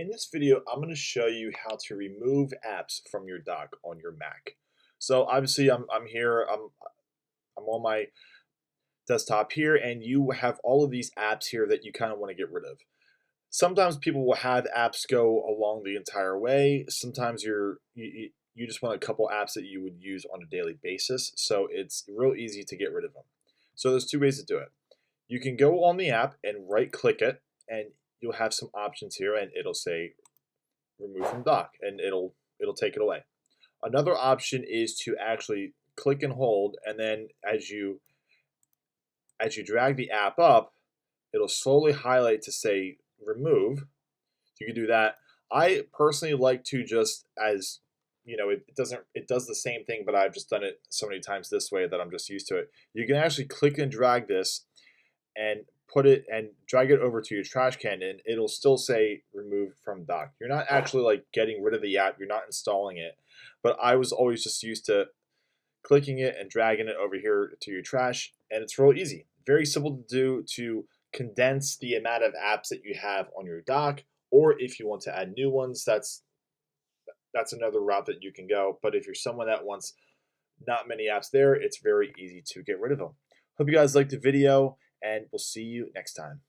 In this video, I'm going to show you how to remove apps from your dock on your Mac. So obviously, I'm here. I'm on my desktop here, and you have all of these apps here that you kind of want to get rid of. Sometimes people will have apps go along the entire way. Sometimes you just want a couple apps that you would use on a daily basis. So it's real easy to get rid of them. So there's two ways to do it. You can go on the app and right click it, and you'll have some options here, and it'll say remove from dock, and it'll take it away. Another option is to actually click and hold, and then as you drag the app up, it'll slowly highlight to say remove. You can do that. I personally like to just, as you know, it does the same thing, but I've just done it so many times this way that I'm just used to it. You can actually click and drag this and put it and drag it over to your trash can, and it'll still say remove from dock. You're not actually like getting rid of the app, you're not installing it. But I was always just used to clicking it and dragging it over here to your trash, and it's real easy. Very simple to do to condense the amount of apps that you have on your dock, or if you want to add new ones, that's another route that you can go. But if you're someone that wants not many apps there, it's very easy to get rid of them. Hope you guys liked the video, and we'll see you next time.